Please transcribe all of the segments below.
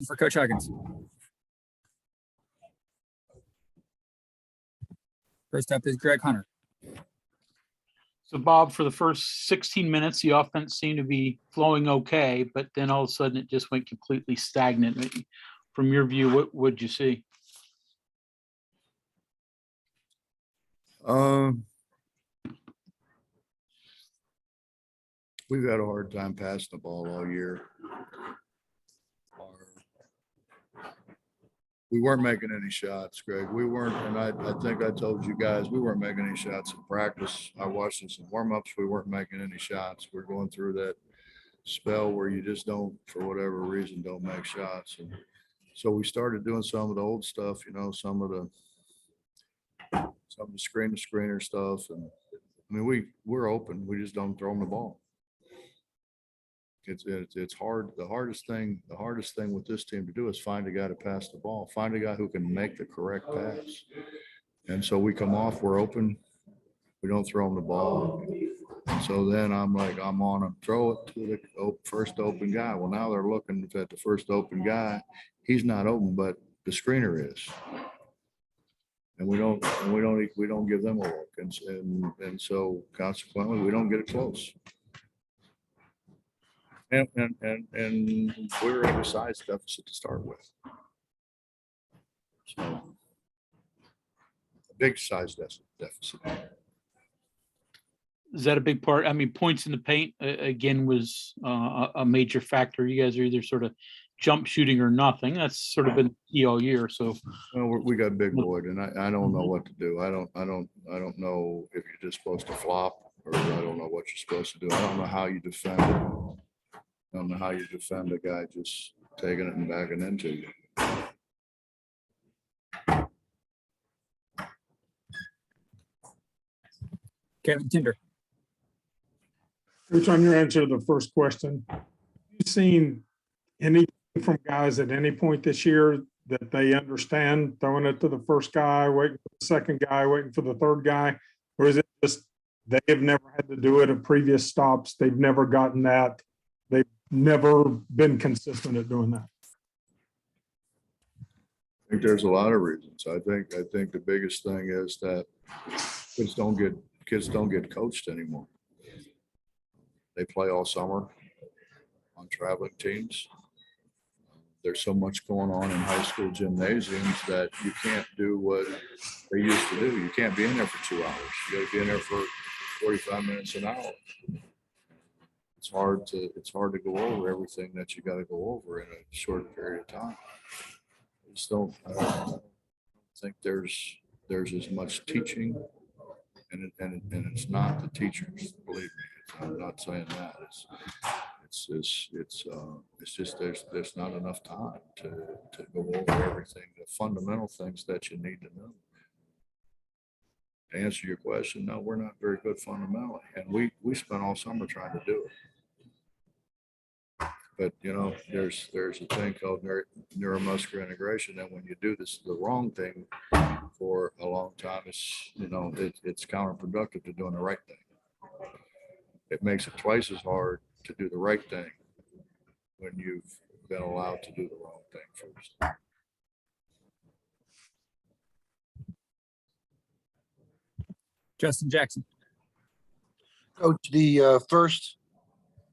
For Coach Huggins. First up is Greg Hunter. So Bob, for the first 16 minutes, the offense seemed to be flowing okay, but then all of a sudden it just went completely stagnant. From your view, what would you see? We've had a hard time passing the ball all year. We weren't making any shots, Greg. We weren't, and I think I told you guys, we weren't making any shots in practice. I watched in some warm-ups. We weren't making any shots. We're going through that spell where you just don't, for whatever reason, don't make shots. And so we started doing some of the old stuff, some of the screener stuff. And I mean, we're open. We just don't throw them the ball. It's hard. The hardest thing with this team to do is find a guy to pass the ball, find a guy who can make the correct pass. And so we come off, we're open. We don't throw them the ball. And so then I'm on them, throw it to the first open guy. Well, now they're looking at the first open guy. He's not open, but the screener is. And we don't give them a look. And so consequently, we don't get it close. And we're at a size deficit to start with. So a big size deficit. Is that a big part? I mean, points in the paint again was a major factor. You guys are either sort of jump shooting or nothing. That's sort of been key all year. So we got Big Boyd, and I don't know what to do. I don't know if you're just supposed to flop, or I don't know what you're supposed to do. I don't know how you defend it. I don't know how you defend a guy just taking it and backing into you. Kevin Tinder. Coach, on your answer to the first question, have you seen anything from guys at any point this year that they understand throwing it to the first guy, waiting for the second guy, waiting for the third guy? Or is it just they have never had to do it at previous stops? They've never gotten that. They've never been consistent at doing that. I think there's a lot of reasons. I think the biggest thing is that kids don't get coached anymore. They play all summer on traveling teams. There's so much going on in high school gymnasiums that you can't do what they used to do. You can't be in there for 2 hours. You got to be in there for 45 minutes, an hour. It's hard to go over everything that you got to go over in a short period of time. I just don't think there's as much teaching, and it's not the teachers. Believe me, I'm not saying that. It's just there's not enough time to go over everything, the fundamental things that you need to know. To answer your question, no, we're not very good fundamentally, and we spent all summer trying to do it. But there's a thing called neuromuscular integration, and when you do the wrong thing for a long time, it's counterproductive to doing the right thing. It makes it twice as hard to do the right thing when you've been allowed to do the wrong thing first. Justin Jackson. Coach, the first,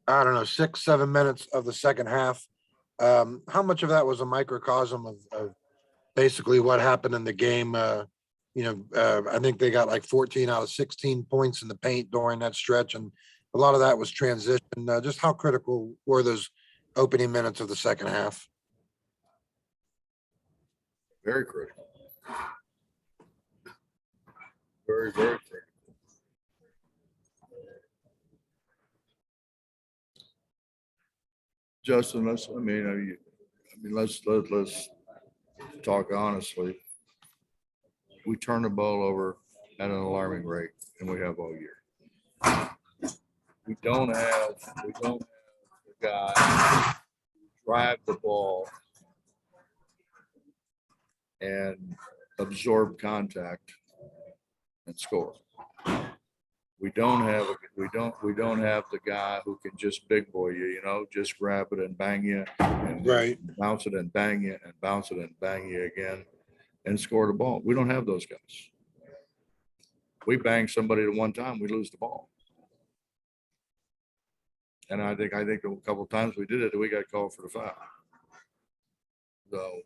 6-7 minutes of the second half, how much of that was a microcosm of basically what happened in the game? I think they got like 14 out of 16 points in the paint during that stretch, and a lot of that was transition. Just how critical were those opening minutes of the second half? Very critical. Very, very critical. Justin, let's talk honestly. We turn the ball over at an alarming rate, and we have all year. We don't have a guy drive the ball and absorb contact and score. We don't have the guy who can just big boy you, just grab it and bang you and Right. bounce it and bang you and bounce it and bang you again and score the ball. We don't have those guys. We bang somebody at one time, we lose the ball. And I think a couple of times we did it, we got called for the foul. So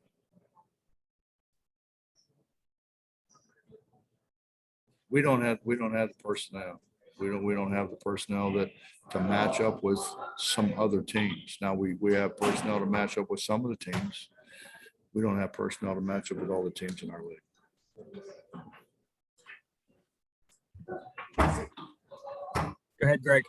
we don't have the personnel. We don't have the personnel to match up with some other teams. Now we have personnel to match up with some of the teams. We don't have personnel to match up with all the teams in our league. Go ahead, Greg.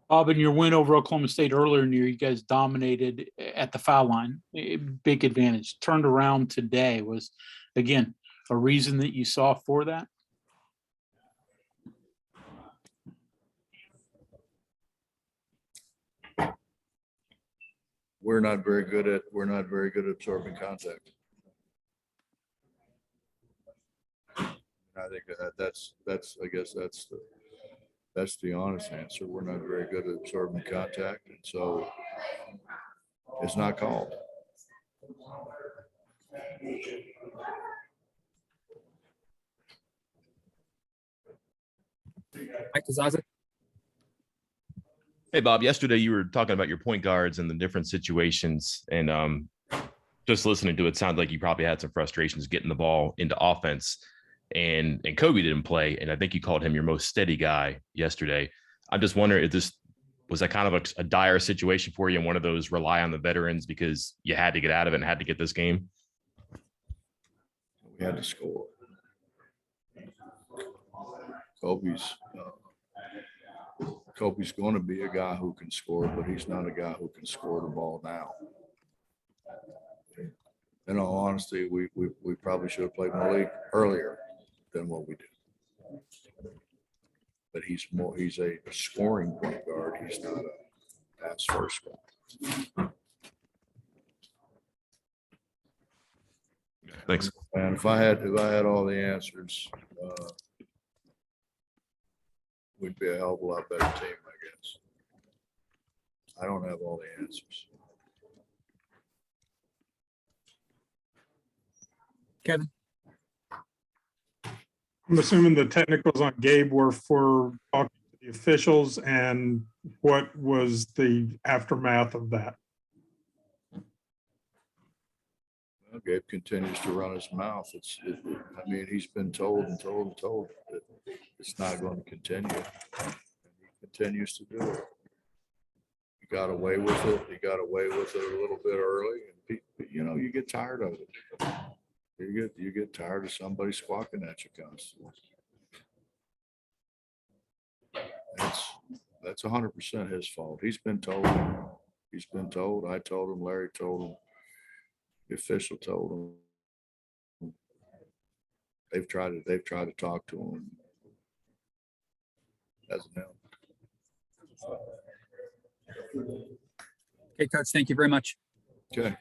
Bob, in your win over Oklahoma State earlier in the year, you guys dominated at the foul line. A big advantage. Turned around today. Was, again, a reason that you saw for that? We're not very good at absorbing contact. I think that's the honest answer. We're not very good at absorbing contact, and so it's not called. Mike Kazaza. Hey, Bob, yesterday you were talking about your point guards and the different situations, and just listening to it sounded like you probably had some frustrations getting the ball into offense, and Kobe didn't play, and I think you called him your most steady guy yesterday. I'm just wondering if this was that kind of a dire situation for you and one of those rely on the veterans because you had to get out of it and had to get this game? We had to score. Kobe's going to be a guy who can score, but he's not a guy who can score the ball now. In all honesty, we probably should have played Malik earlier than what we did. But he's a scoring point guard. He's not a pass first guy. Thanks. And if I had all the answers, we'd be a hell of a lot better team, I guess. I don't have all the answers. Kevin. I'm assuming the technicals on Gabe were for talking to the officials, and what was the aftermath of that? Well, Gabe continues to run his mouth. I mean, he's been told and told and told that it's not going to continue. And he continues to do it. He got away with it. He got away with it a little bit early, and you get tired of it. You get tired of somebody squawking at you constantly. That's 100% his fault. He's been told. I told him. Larry told him. The official told him. They've tried to talk to him. Hasn't helped. Okay, Coach, thank you very much. Okay.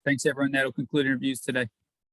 Thanks, everyone. That'll conclude interviews today.